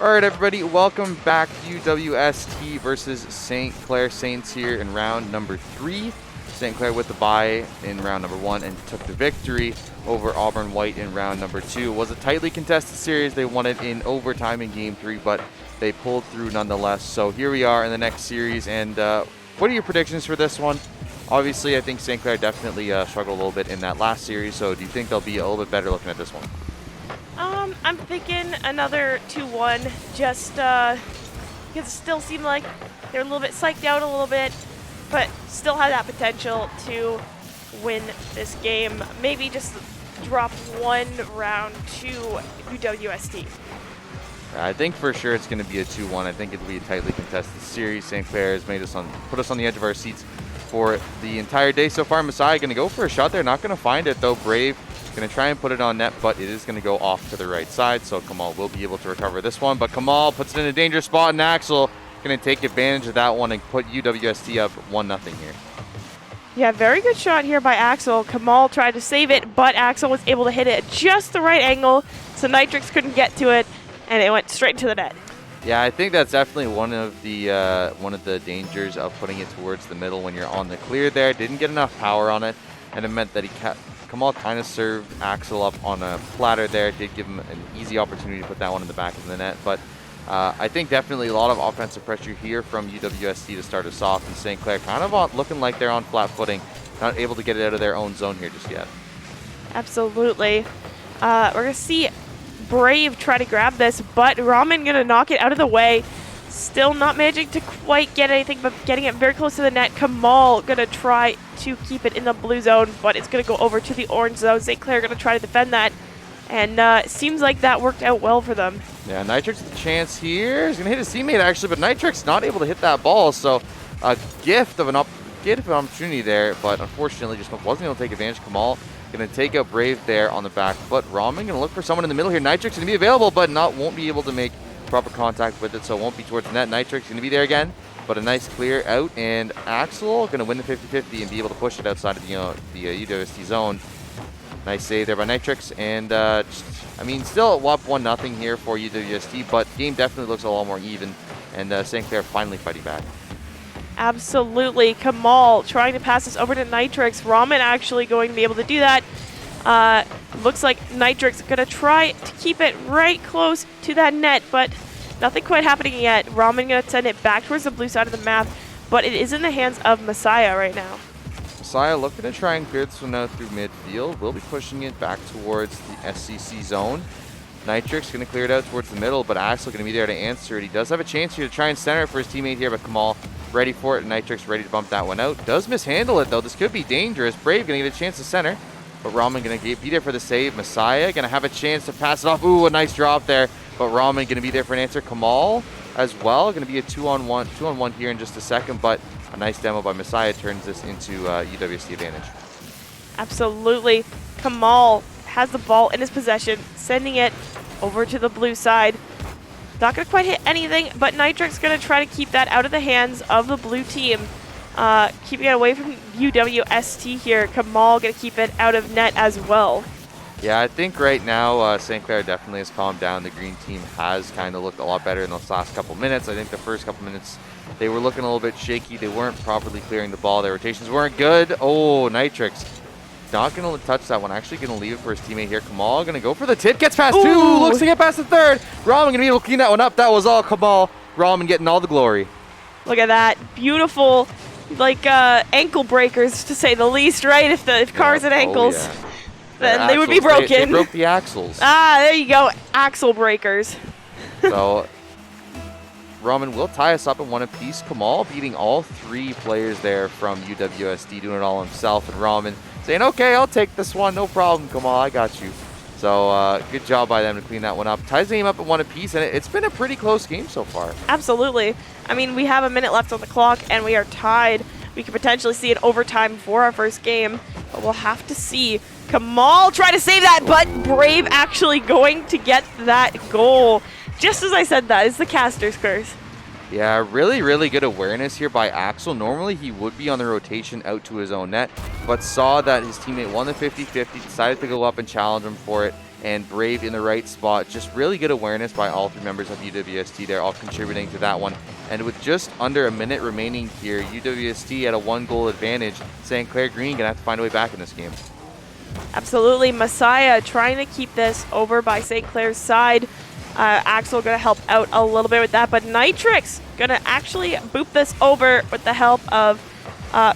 All right, everybody, welcome back. UWST versus St. Clair Saints here in round number 3. St. Clair with the bye in round number 1 and took the victory over Auburn White in round number 2. It was a tightly contested series. They won it in overtime in game 3, but they pulled through nonetheless. So here we are in the next series, and what are your predictions for this one? Obviously, I think St. Clair definitely struggled a little bit in that last series, so do you think they'll be a little bit better looking at this one? I'm thinking another 2-1, just because it still seemed like they're a little bit psyched out a little bit, but still had that potential to win this game. Maybe just drop one round to UWST. I think for sure it's going to be a 2-1. I think it'll be a tightly contested series. St. Clair has put us on the edge of our seats for the entire day so far. Messiah going to go for a shot there, not going to find it though. Brave going to try and put it on net, but it is going to go off to the right side, so Kamal will be able to recover this one. But Kamal puts it in a dangerous spot, and Axel going to take advantage of that one and put UWST up 1-0 here. Yeah, very good shot here by Axel. Kamal tried to save it, but Axel was able to hit it at just the right angle, so Nitrix couldn't get to it, and it went straight into the net. Yeah, I think that's definitely one of the dangers of putting it towards the middle when you're on the clear there. Didn't get enough power on it, and it meant that Kamal kind of served Axel up on a platter there. Did give him an easy opportunity to put that one in the back of the net. But I think definitely a lot of offensive pressure here from UWST to start us off. And St. Clair kind of looking like they're on flat footing, not able to get it out of their own zone here just yet. Absolutely. We're going to see Brave try to grab this, but Ramen going to knock it out of the way. Still not managing to quite get anything, but getting it very close to the net. Kamal going to try to keep it in the blue zone, but it's going to go over to the orange zone. St. Clair going to try to defend that, and it seems like that worked out well for them. Yeah, Nitrix with a chance here. He's going to hit his teammate, actually, but Nitrix not able to hit that ball, so a gift of an opportunity there, but unfortunately just wasn't able to take advantage. Kamal going to take out Brave there on the back foot. Ramen going to look for someone in the middle here. Nitrix going to be available, but won't be able to make proper contact with it, so it won't be towards the net. Nitrix going to be there again, but a nice clear out, and Axel going to win the 50-50 and be able to push it outside of the UWST zone. Nice save there by Nitrix, and still up 1-0 here for UWST, but game definitely looks a lot more even, and St. Clair finally fighting back. Absolutely. Kamal trying to pass this over to Nitrix. Ramen actually going to be able to do that. Looks like Nitrix going to try to keep it right close to that net, but nothing quite happening yet. Ramen going to send it back towards the blue side of the map, but it is in the hands of Messiah right now. Messiah looking to try and clear this one out through midfield. We'll be pushing it back towards the SCC zone. Nitrix going to clear it out towards the middle, but Axel going to be there to answer it. He does have a chance here to try and center it for his teammate here, but Kamal ready for it, and Nitrix ready to bump that one out. Does mishandle it, though. This could be dangerous. Brave going to get a chance to center, but Ramen going to be there for the save. Messiah going to have a chance to pass it off. Ooh, a nice drop there, but Ramen going to be there for an answer. Kamal as well. Going to be a 2-on-1 here in just a second, but a nice demo by Messiah turns this into UWST advantage. Absolutely. Kamal has the ball in his possession, sending it over to the blue side. Not going to quite hit anything, but Nitrix going to try to keep that out of the hands of the blue team. Keeping it away from UWST here. Kamal going to keep it out of net as well. Yeah, I think right now St. Clair definitely has calmed down. The green team has kind of looked a lot better in those last couple minutes. I think the first couple minutes they were looking a little bit shaky. They weren't properly clearing the ball. Their rotations weren't good. Oh, Nitrix not going to touch that one. Actually going to leave it for his teammate here. Kamal going to go for the tip. Gets past two. Looks to get past the third. Ramen going to be able to clean that one up. That was all Kamal. Ramen getting all the glory. Look at that. Beautiful, like ankle breakers to say the least, right? If cars and ankles, then they would be broken. They broke the axles. There you go. Axle breakers. So Ramen will tie us up in one apiece. Kamal beating all 3 players there from UWST, doing it all himself, and Ramen saying, okay, I'll take this one, no problem, Kamal, I got you. So good job by them to clean that one up. Ties the game up at one apiece, and it's been a pretty close game so far. Absolutely. I mean, we have a minute left on the clock, and we are tied. We could potentially see an overtime for our first game, but we'll have to see. Kamal try to save that, but Brave actually going to get that goal. Just as I said that, it's the caster's curse. Yeah, really, really good awareness here by Axel. Normally he would be on the rotation out to his own net, but saw that his teammate won the 50-50, decided to go up and challenge him for it, and Brave in the right spot. Just really good awareness by all three members of UWST there, all contributing to that one. And with just under a minute remaining here, UWST at a 1-goal advantage. St. Clair Green gonna have to find a way back in this game. Absolutely. Messiah trying to keep this over by St. Clair's side. Axel going to help out a little bit with that, but Nitrix going to actually boop this over with the help of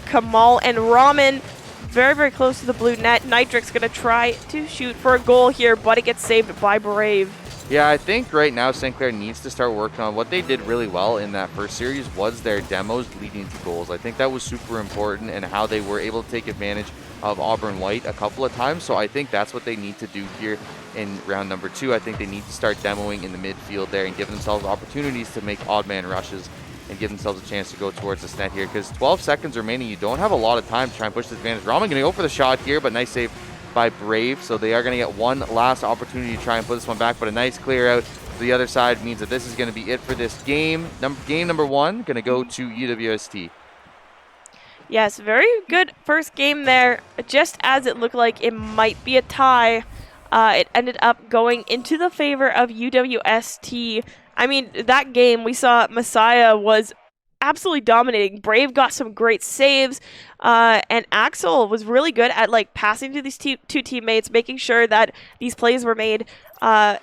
Kamal and Ramen. Very, very close to the blue net. Nitrix going to try to shoot for a goal here, but it gets saved by Brave. Yeah, I think right now St. Clair needs to start working on what they did really well in that first series was their demos leading to goals. I think that was super important and how they were able to take advantage of Auburn White a couple of times. So I think that's what they need to do here in round number 2. I think they need to start demoing in the midfield there and give themselves opportunities to make odd man rushes and give themselves a chance to go towards this net here, because 12 seconds remaining, you don't have a lot of time to try and push this advantage. Ramen gonna go for the shot here, but nice save by Brave. So they are gonna get one last opportunity to try and put this one back, but a nice clear out to the other side means that this is gonna be it for this game. Game number 1 gonna go to UWST. Yes, very good first game there. Just as it looked like it might be a tie, it ended up going into the favor of UWST. I mean, that game we saw Messiah was absolutely dominating. Brave got some great saves, and Axel was really good at like passing to these two teammates, making sure that these plays were made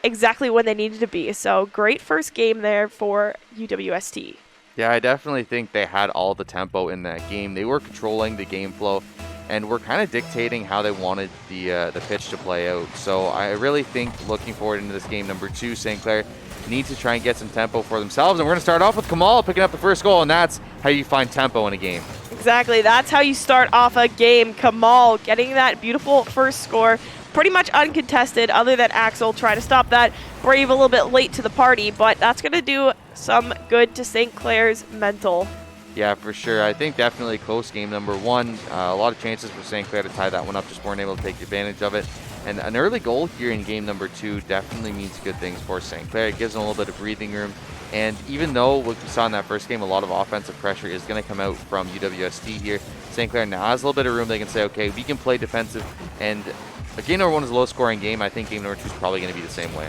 exactly when they needed to be. So great first game there for UWST. Yeah, I definitely think they had all the tempo in that game. They were controlling the game flow and were kind of dictating how they wanted the pitch to play out. So I really think looking forward into this game number 2, St. Clair need to try and get some tempo for themselves. And we're going to start off with Kamal picking up the first goal, and that's how you find tempo in a game. Exactly. That's how you start off a game. Kamal getting that beautiful first score. Pretty much uncontested, other than Axel trying to stop that. Brave a little bit late to the party, but that's going to do some good to St. Clair's mental. Yeah, for sure. I think definitely close game number 1. A lot of chances for St. Clair to tie that one up, just weren't able to take advantage of it. And an early goal here in game number 2 definitely means good things for St. Clair. It gives them a little bit of breathing room. And even though what we saw in that first game, a lot of offensive pressure is going to come out from UWST here, St. Clair now has a little bit of room. They can say, okay, we can play defensive. And game number 1 is a low-scoring game. I think game number 2 is probably going to be the same way.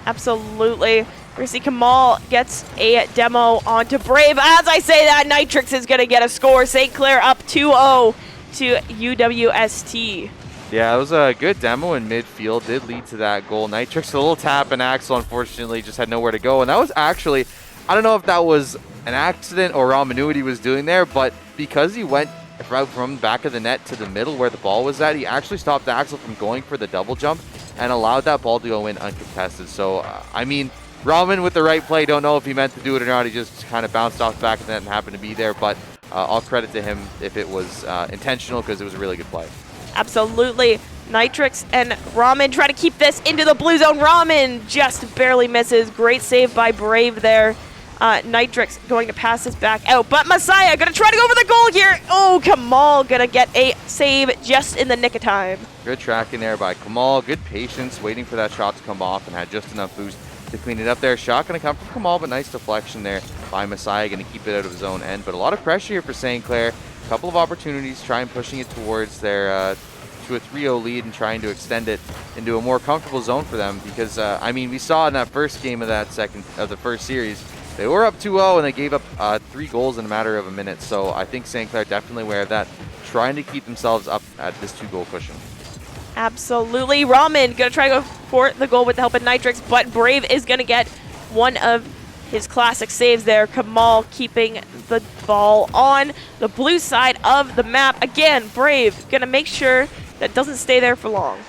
Absolutely. We're going to see Kamal gets a demo onto Brave. As I say that, Nitrix is going to get a score. St. Clair up 2-0 to UWST. Yeah, it was a good demo in midfield. Did lead to that goal. Nitrix a little tap, and Axel unfortunately just had nowhere to go. And that was actually, I don't know if that was an accident or Ramen knew what he was doing there, but because he went right from the back of the net to the middle where the ball was at, he actually stopped Axel from going for the double jump and allowed that ball to go in uncontested. So, I mean, Ramen with the right play, don't know if he meant to do it or not. He just kind of bounced off the back of the net and happened to be there, but all credit to him if it was intentional, because it was a really good play. Absolutely. Nitrix and Ramen try to keep this into the blue zone. Ramen just barely misses. Great save by Brave there. Nitrix going to pass this back out, but Messiah going to try to go for the goal here. Oh, Kamal going to get a save just in the nick of time. Good tracking there by Kamal. Good patience, waiting for that shot to come off, and had just enough boost to clean it up there. Shot going to come from Kamal, but nice deflection there by Messiah, going to keep it out of his own end. But a lot of pressure here for St. Clair. A couple of opportunities, trying pushing it towards their to a 3-0 lead and trying to extend it into a more comfortable zone for them, because I mean, we saw in that first game of the first series, they were up 2-0 and they gave up 3 goals in a matter of a minute. So I think St. Clair definitely aware of that, trying to keep themselves up at this 2-goal cushion. Absolutely. Ramen going to try to go for the goal with the help of Nitrix, but Brave is going to get one of his classic saves there. Kamal keeping the ball on the blue side of the map. Again, Brave going to make sure that doesn't stay there for long.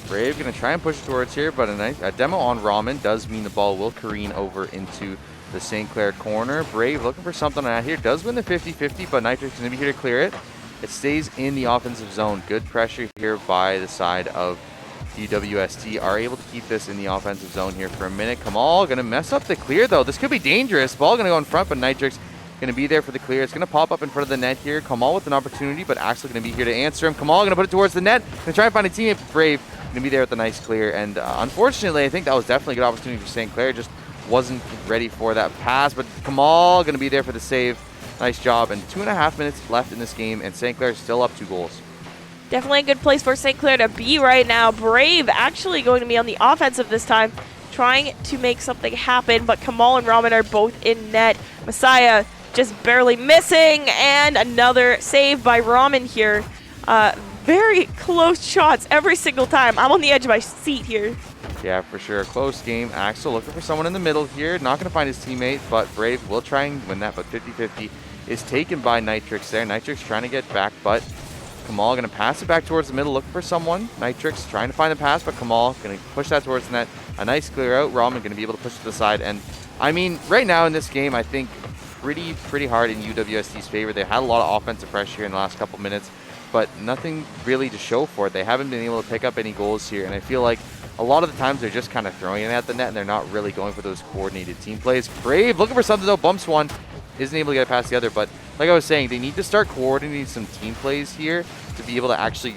Brave going to try and push towards here, but a demo on Ramen does mean the ball will careen over into the St. Clair corner. Brave looking for something out here. Does win the 50-50, but Nitrix is going to be here to clear it. It stays in the offensive zone. Good pressure here by the side of UWST. Are able to keep this in the offensive zone here for a minute. Kamal going to mess up the clear, though. This could be dangerous. Ball going to go in front, but Nitrix going to be there for the clear. It's going to pop up in front of the net here. Kamal with an opportunity, but Axel going to be here to answer him. Kamal going to put it towards the net. Going to try and find a teammate for Brave. Going to be there with a nice clear. And unfortunately, I think that was definitely a good opportunity for St. Clair. Just wasn't ready for that pass, but Kamal going to be there for the save. Nice job. And 2.5 minutes left in this game, and St. Clair is still up 2 goals. Definitely a good place for St. Clair to be right now. Brave actually going to be on the offensive this time, trying to make something happen, but Kamal and Ramen are both in net. Messiah just barely missing, and another save by Ramen here. Very close shots every single time. I'm on the edge of my seat here. Yeah, for sure. Close game. Axel looking for someone in the middle here. Not going to find his teammate, but Brave will try and win that, but 50-50 is taken by Nitrix there. Nitrix trying to get back, but Kamal going to pass it back towards the middle, looking for someone. Nitrix trying to find the pass, but Kamal going to push that towards the net. A nice clear out. Ramen going to be able to push it to the side. And, I mean, right now in this game, I think pretty hard in UWST's favor. They had a lot of offensive pressure here in the last couple minutes, but nothing really to show for it. They haven't been able to pick up any goals here, and I feel like a lot of the times they're just kind of throwing it at the net, and they're not really going for those coordinated team plays. Brave looking for something, though. Bumps one. Isn't able to get past the other, but like I was saying, they need to start coordinating some team plays here to be able to actually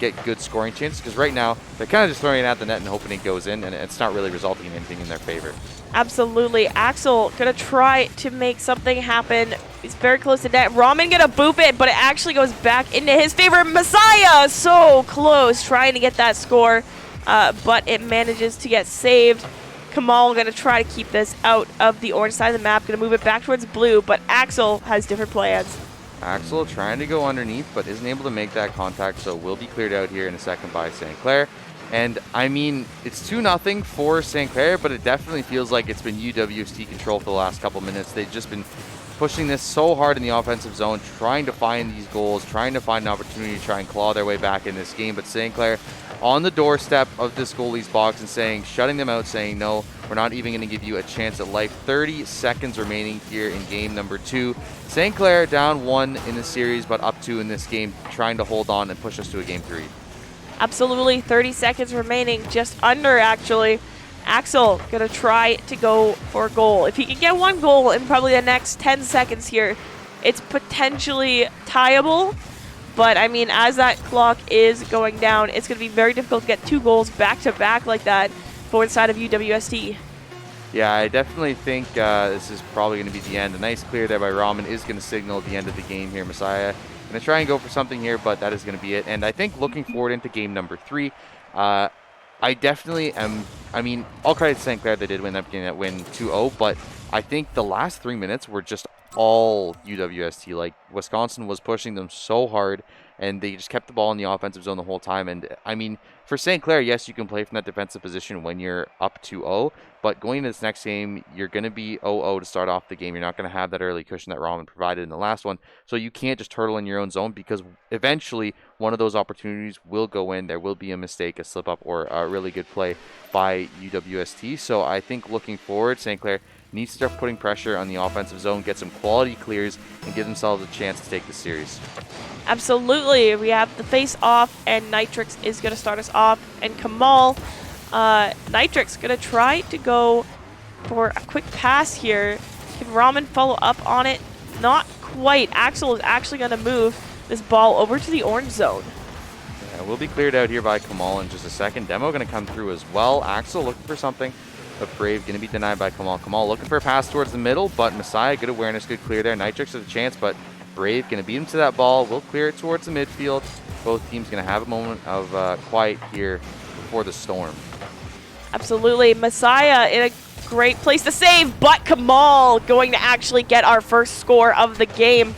get good scoring chances, because right now they're kind of just throwing it at the net and hoping it goes in, and it's not really resulting in anything in their favor. Absolutely. Axel gonna try to make something happen. He's very close to net. Ramen gonna boop it, but it actually goes back into his favor. Messiah so close trying to get that score, but it manages to get saved. Kamal gonna try to keep this out of the orange side of the map, gonna move it back towards blue, but Axel has different plans. Axel trying to go underneath, but isn't able to make that contact, so will be cleared out here in a second by St. Clair. And, I mean, it's 2-0 for St. Clair, but it definitely feels like it's been UWST control for the last couple minutes. They've just been pushing this so hard in the offensive zone, trying to find these goals, trying to find an opportunity to try and claw their way back in this game. But St. Clair on the doorstep of this goalie's box and saying, shutting them out, saying, no, we're not even going to give you a chance at life. 30 seconds remaining here in game number 2. St. Clair down 1 in the series, but up 2 in this game, trying to hold on and push us to a game 3. Absolutely, 30 seconds remaining, just under actually. Axel gonna try to go for a goal. If he can get 1 goal in probably the next 10 seconds here, it's potentially tieable. But I mean, as that clock is going down, it's gonna be very difficult to get 2 goals back to back like that for inside of UWST. Yeah, I definitely think this is probably going to be the end. A nice clear there by Ramen is going to signal the end of the game here. Messiah going to try and go for something here, but that is going to be it. And I think looking forward into game number 3, I definitely am. I mean, all credit to St. Clair, they did end up getting that win 2-0, but I think the last 3 minutes were just all UWST. Like, Wisconsin was pushing them so hard, and they just kept the ball in the offensive zone the whole time. And I mean, for St. Clair, yes, you can play from that defensive position when you're up 2-0, but going into this next game, you're going to be 0-0 to start off the game. You're not going to have that early cushion that Ramen provided in the last one, so you can't just turtle in your own zone, because eventually one of those opportunities will go in. There will be a mistake, a slip up, or a really good play by UWST. So I think looking forward, St. Clair needs to start putting pressure on the offensive zone, get some quality clears, and give themselves a chance to take the series. Absolutely. We have the face-off, and Nitrix is going to start us off. And Kamal, Nitrix going to try to go for a quick pass here. Can Ramen follow up on it? Not quite. Axel is actually going to move this ball over to the orange zone. Yeah, we'll be cleared out here by Kamal in just a second. Demo going to come through as well. Axel looking for something, but Brave going to be denied by Kamal. Kamal looking for a pass towards the middle, but Messiah, good awareness, good clear there. Nitrix has a chance, but Brave going to beat him to that ball. We'll clear it towards the midfield. Both teams going to have a moment of quiet here before the storm. Absolutely. Messiah in a great place to save, but Kamal going to actually get our first score of the game.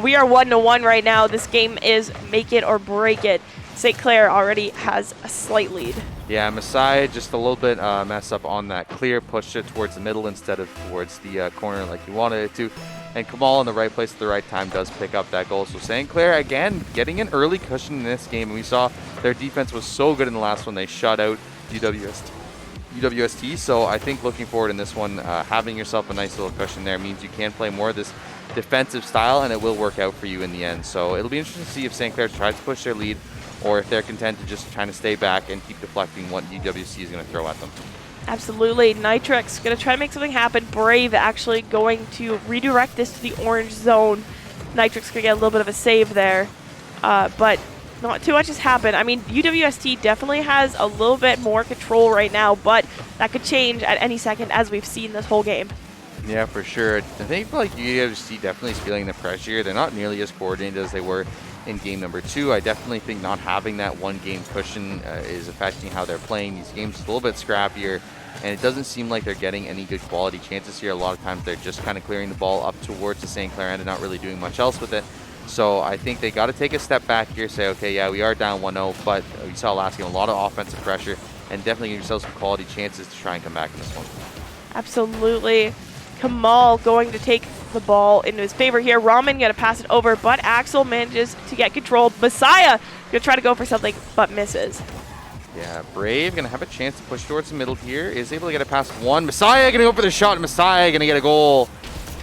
We are 1-1 right now. This game is make it or break it. St. Clair already has a slight lead. Yeah, Messiah just a little bit mess up on that clear, pushed it towards the middle instead of towards the corner like he wanted it to. And Kamal in the right place at the right time does pick up that goal. So St. Clair, again, getting an early cushion in this game. And we saw their defense was so good in the last one. They shut out UWST. So I think looking forward in this one, having yourself a nice little cushion there means you can play more of this defensive style, and it will work out for you in the end. So it'll be interesting to see if St. Clair tries to push their lead, or if they're content to just trying to stay back and keep deflecting what UWC is going to throw at them. Absolutely. Nitrix going to try to make something happen. Brave actually going to redirect this to the orange zone. Nitrix going to get a little bit of a save there, but not too much has happened. I mean, UWST definitely has a little bit more control right now, but that could change at any second, as we've seen this whole game. Yeah, for sure. I think like UWST definitely is feeling the pressure. They're not nearly as coordinated as they were in game number 2. I definitely think not having that one game cushion is affecting how they're playing these games. It's a little bit scrappier, and it doesn't seem like they're getting any good quality chances here. A lot of times they're just kind of clearing the ball up towards the St. Clair end and not really doing much else with it. So I think they got to take a step back here, say, okay, yeah, we are down 1-0, but we saw last game a lot of offensive pressure, and definitely give yourselves some quality chances to try and come back in this one. Absolutely. Kamal going to take the ball into his favor here. Ramen going to pass it over, but Axel manages to get control. Messiah going to try to go for something, but misses. Yeah, Brave going to have a chance to push towards the middle here. Is able to get it past one. Messiah going to go for the shot. Messiah going to get a goal.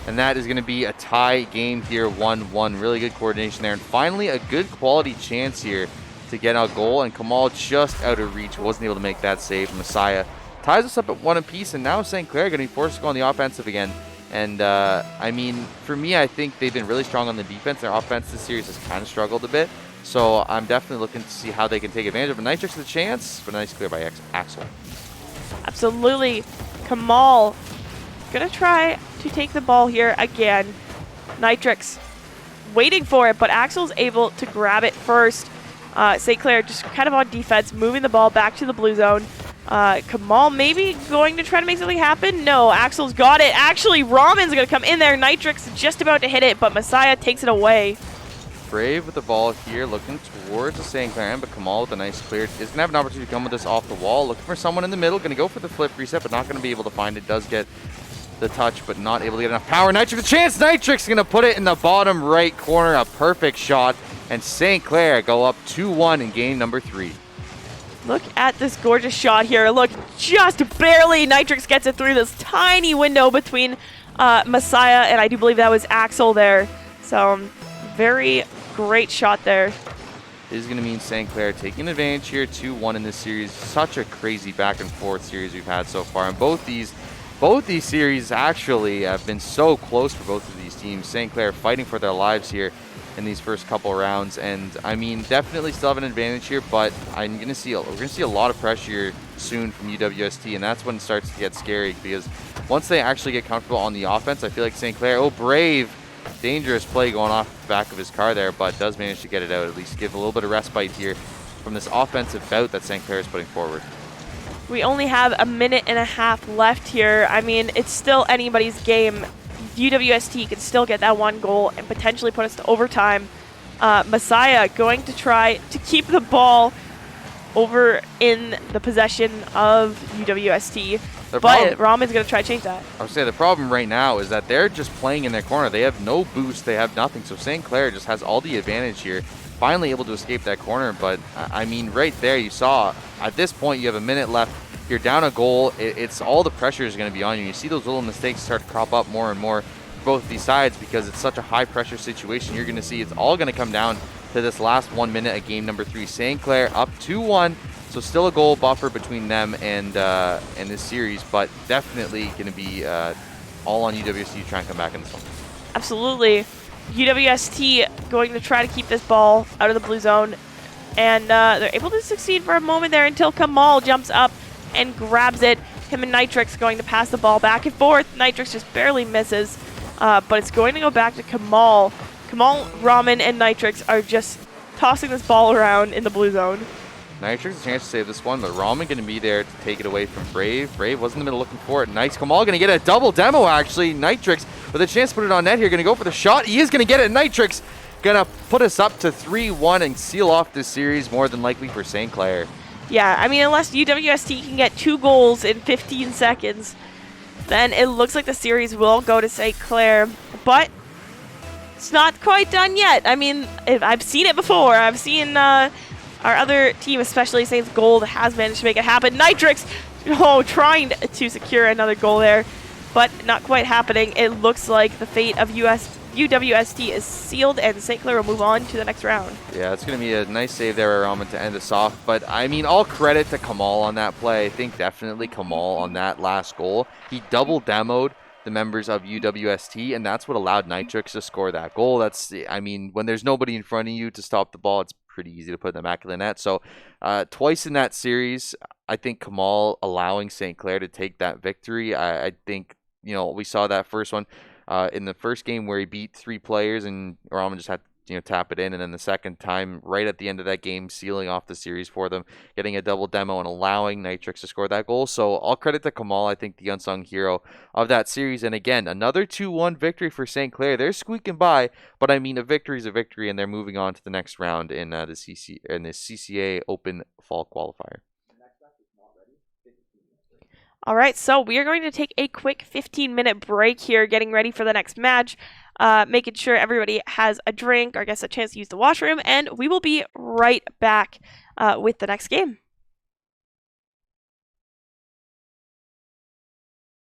And that is going to be a tie game here, 1-1. Really good coordination there. And finally, a good quality chance here to get a goal. And Kamal just out of reach. Wasn't able to make that save. Messiah ties us up at 1 apiece. And now St. Clair going to be forced to go on the offensive again. And, I mean, for me, I think they've been really strong on the defense. Their offense this series has kind of struggled a bit. So I'm definitely looking to see how they can take advantage of it. Nitrix with a chance, but a nice clear by Axel. Absolutely. Kamal gonna try to take the ball here again. Nitrix waiting for it, but Axel's able to grab it first. St. Clair just kind of on defense, moving the ball back to the blue zone. Kamal maybe going to try to make something happen. No, Axel's got it. Actually, Ramen's gonna come in there. Nitrix just about to hit it, but Messiah takes it away. Brave with the ball here, looking towards the St. Clair end, but Kamal with a nice clear. Is going to have an opportunity to come with this off the wall. Looking for someone in the middle. Going to go for the flip reset, but not going to be able to find it. Does get the touch, but not able to get enough power. Nitrix, a chance. Nitrix going to put it in the bottom right corner. A perfect shot. And St. Clair go up 2-1 in game number 3. Look at this gorgeous shot here. Look, just barely Nitrix gets it through this tiny window between Messiah and I do believe that was Axel there. So, very great shot there. This is going to mean St. Clair taking advantage here, 2-1 in this series. Such a crazy back and forth series we've had so far. And both these series actually have been so close for both of these teams. St. Clair fighting for their lives here in these first couple rounds. And I mean, definitely still have an advantage here, but we're going to see a lot of pressure here soon from UWST, and that's when it starts to get scary, because once they actually get comfortable on the offense, I feel like St. Clair, oh, Brave, dangerous play going off the back of his car there, but does manage to get it out, at least give a little bit of respite here from this offensive bout that St. Clair is putting forward. We only have a minute and a half left here. I mean, it's still anybody's game. UWST can still get that one goal and potentially put us to overtime. Messiah going to try to keep the ball over in the possession of UWST. But Ramen's going to try to change that. I would say the problem right now is that they're just playing in their corner. They have no boost. They have nothing. So St. Clair just has all the advantage here. Finally able to escape that corner. But, I mean, right there you saw, at this point, you have a minute left. You're down a goal. It's all the pressure is going to be on you. You see those little mistakes start to crop up more and more for both of these sides because it's such a high-pressure situation. You're going to see it's all going to come down to this last 1 minute of game number 3. St. Clair up 2-1. So still a goal buffer between them and this series, but definitely going to be all on UWST to try and come back in this one. Absolutely. UWST going to try to keep this ball out of the blue zone, and they're able to succeed for a moment there until Kamal jumps up and grabs it. Him and Nitrix going to pass the ball back and forth. Nitrix just barely misses, but it's going to go back to Kamal. Kamal, Ramen, and Nitrix are just tossing this ball around in the blue zone. Nitrix a chance to save this one, but Ramen going to be there to take it away from Brave. Brave was in the middle looking for it. Nice. Kamal going to get a double demo, actually. Nitrix with a chance to put it on net here. Going to go for the shot. He is going to get it. Nitrix going to put us up to 3-1 and seal off this series more than likely for St. Clair. Yeah, I mean, unless UWST can get 2 goals in 15 seconds, then it looks like the series will go to St. Clair. But it's not quite done yet. I mean, I've seen it before. I've seen our other team, especially Saints Gold, has managed to make it happen. Nitrix, trying to secure another goal there, but not quite happening. It looks like the fate of UWST is sealed, and St. Clair will move on to the next round. Yeah, it's going to be a nice save there, Ramen, to end us off. But, I mean, all credit to Kamal on that play. I think definitely Kamal on that last goal. He double demoed the members of UWST, and that's what allowed Nitrix to score that goal. That's, I mean, when there's nobody in front of you to stop the ball, it's pretty easy to put the immaculate net. So twice in that series, I think Kamal allowing St. Clair to take that victory. I think, you know, we saw that first one in the first game where he beat 3 players and Ramen just had tap it in, and then the second time, right at the end of that game, sealing off the series for them, getting a double demo and allowing Nitrix to score that goal. So all credit to Kamal, I think the unsung hero of that series. And again, another 2-1 victory for St. Clair. They're squeaking by, but I mean, a victory is a victory, and they're moving on to the next round in the CCA Open Fall Qualifier. All right, so we are going to take a quick 15-minute break here, getting ready for the next match, making sure everybody has a drink or I guess a chance to use the washroom, and we will be right back with the next game.